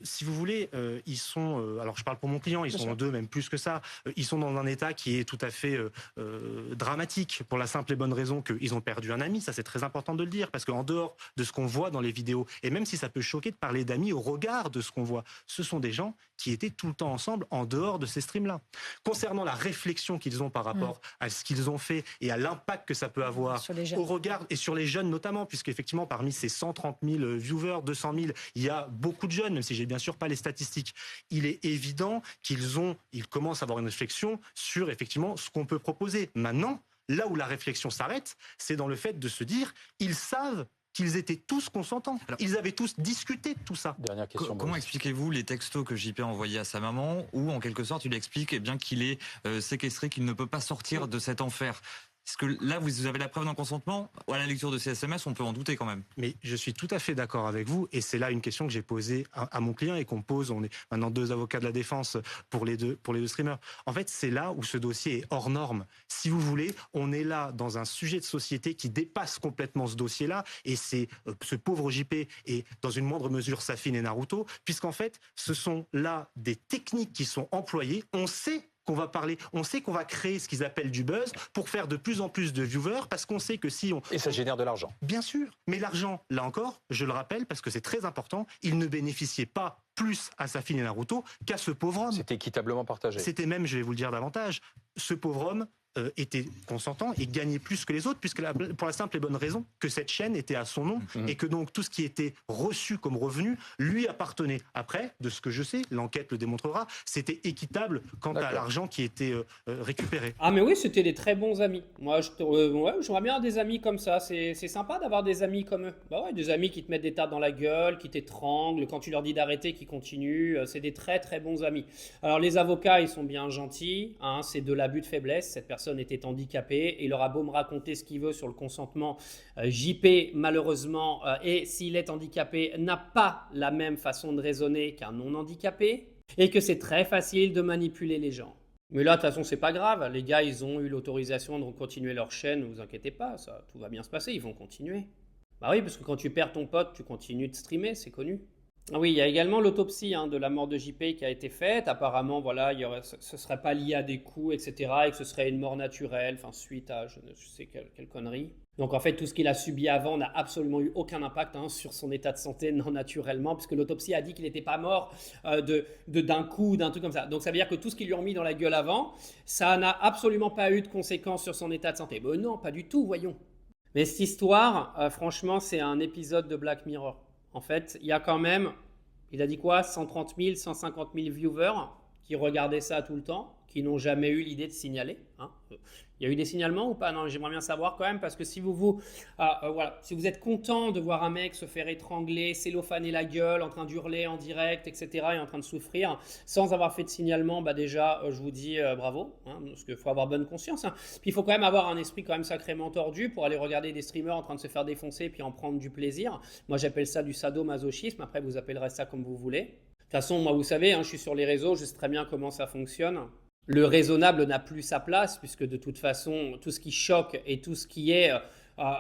Si vous voulez, ils sont, alors je parle pour mon client, ils Bien sont sûr. 2, même plus que ça. Ils sont dans un état qui est tout à fait, dramatique pour la simple et bonne raison qu'ils ont perdu un ami. Ça, c'est très important de le dire parce qu'en dehors de ce qu'on voit dans les vidéos et même si ça peut choquer de parler d'amis au regard de ce qu'on voit, ce sont des gens qui étaient tout le temps ensemble en dehors de ces streams-là. Concernant la réflexion qu'ils ont par Mmh. rapport à ce qu'ils ont fait et à l'impact que ça peut avoir Sur les au jeunes. regard et sur les jeunes notamment, puisqu'effectivement, parmi ces 130 000 viewers, 200 000, il y a beaucoup de jeunes, même si j'ai bien sûr pas les statistiques. Il est évident ils commencent à avoir une réflexion sur effectivement ce qu'on peut proposer. Maintenant, là où la réflexion s'arrête, c'est dans le fait de se dire, ils savent qu'ils étaient tous consentants. Alors, Ils avaient tous discuté de tout ça. Dernière question, Comment Boris. expliquez-vous les textos que JP a envoyés à sa maman, où en quelque sorte il explique eh bien qu'il est séquestré, qu'il ne peut pas sortir de cet enfer? Est-ce que là vous avez la preuve d'un consentement? Ou à la lecture de ces SMS, on peut en douter quand même. Mais je suis tout à fait d'accord avec vous, et c'est là une question que j'ai posée à mon client et qu'on pose. On est maintenant 2 avocats de la défense pour les deux streamers. En fait, c'est là où ce dossier est hors norme. Si vous voulez, on est là dans un sujet de société qui dépasse complètement ce dossier-là, et c'est ce pauvre JP et dans une moindre mesure Safin et Naruto, puisqu'en fait, ce sont là des techniques qui sont employées. On sait qu'on va parler, on sait qu'on va créer ce qu'ils appellent du buzz pour faire de plus en plus de viewers, parce qu'on sait que si on... Et ça génère de l'argent. Bien sûr, mais l'argent, là encore, je le rappelle parce que c'est très important, il ne bénéficiait pas plus à Safin et Naruto qu'à ce pauvre homme. C'était équitablement partagé. C'était même, je vais vous le dire davantage, ce pauvre homme était consentant et gagnait plus que les autres, pour la simple et bonne raison que cette chaîne était à son nom et que donc tout ce qui était reçu comme revenu lui appartenait. Après, de ce que je sais, l'enquête le démontrera, c'était équitable quant à l'argent qui était récupéré. Ah mais oui, c'était des très bons amis. Moi, ouais, j'aimerais bien des amis comme ça. C'est sympa d'avoir des amis comme eux. Bah ouais, des amis qui te mettent des tartes dans la gueule, qui t'étranglent, quand tu leur dis d'arrêter, qui continuent. C'est des très très bons amis. Alors les avocats, ils sont bien gentils. Hein, c'est de l'abus de faiblesse. Cette personne était handicapée et il aura beau me raconter ce qu'il veut sur le consentement. JP, malheureusement, et s'il est handicapé, n'a pas la même façon de raisonner qu'un non handicapé et que c'est très facile de manipuler les gens. Mais là, de toute façon, c'est pas grave. Les gars, ils ont eu l'autorisation de continuer leur chaîne. Ne vous inquiétez pas, ça, tout va bien se passer. Ils vont continuer. Bah oui, parce que quand tu perds ton pote, tu continues de streamer, c'est connu. Ah oui, il y a également l'autopsie de la mort de JP qui a été faite. Apparemment, voilà, ce ne serait pas lié à des coups, etc. Et que ce serait une mort naturelle, enfin, suite à je sais quelle connerie. Donc en fait, tout ce qu'il a subi avant n'a absolument eu aucun impact sur son état de santé, non naturellement, puisque l'autopsie a dit qu'il n'était pas mort d'un coup, d'un truc comme ça. Donc ça veut dire que tout ce qu'ils lui ont mis dans la gueule avant, ça n'a absolument pas eu de conséquences sur son état de santé. Ben non, pas du tout, voyons. Mais cette histoire, franchement, c'est un épisode de Black Mirror. En fait, il y a quand même, il a dit quoi, 130 000, 150 000 viewers qui regardaient ça tout le temps, qui n'ont jamais eu l'idée de signaler. Il y a eu des signalements ou pas? Non, j'aimerais bien savoir quand même, parce que si voilà, si vous êtes content de voir un mec se faire étrangler, s'élophaner la gueule, en train d'hurler en direct, etc., et en train de souffrir, sans avoir fait de signalement, bah déjà, je vous dis bravo, parce qu'il faut avoir bonne conscience. Puis il faut quand même avoir un esprit quand même sacrément tordu pour aller regarder des streamers en train de se faire défoncer, puis en prendre du plaisir. Moi, j'appelle ça du sadomasochisme. Après, vous appellerez ça comme vous voulez. De toute façon, moi, vous savez, je suis sur les réseaux, je sais très bien comment ça fonctionne. Le raisonnable n'a plus sa place, puisque de toute façon, tout ce qui choque et tout ce qui est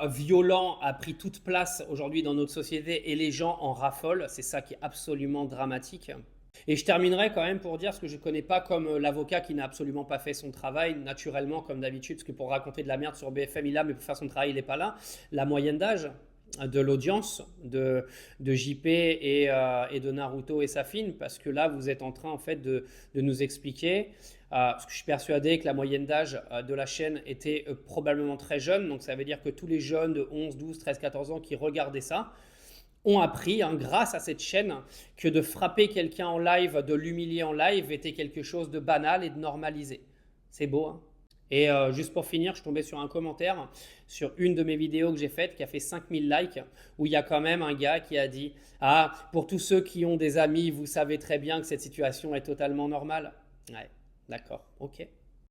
violent a pris toute place aujourd'hui dans notre société et les gens en raffolent. C'est ça qui est absolument dramatique. Et je terminerai quand même pour dire ce que je ne connais pas comme l'avocat qui n'a absolument pas fait son travail, naturellement, comme d'habitude, parce que pour raconter de la merde sur BFM, il est là, mais pour faire son travail, il n'est pas là. La moyenne d'âge de l'audience de JP et de Naruto et Safin, parce que là, vous êtes en train en fait de nous expliquer, parce que je suis persuadé que la moyenne d'âge de la chaîne était probablement très jeune, donc ça veut dire que tous les jeunes de 11, 12, 13, 14 ans qui regardaient ça ont appris, grâce à cette chaîne, que de frapper quelqu'un en live, de l'humilier en live, était quelque chose de banal et de normalisé. C'est beau, hein? Et juste pour finir, je suis tombé sur un commentaire sur une de mes vidéos que j'ai faite qui a fait 5000 likes, où il y a quand même un gars qui a dit « Ah, pour tous ceux qui ont des amis, vous savez très bien que cette situation est totalement normale. » Ouais, d'accord, ok.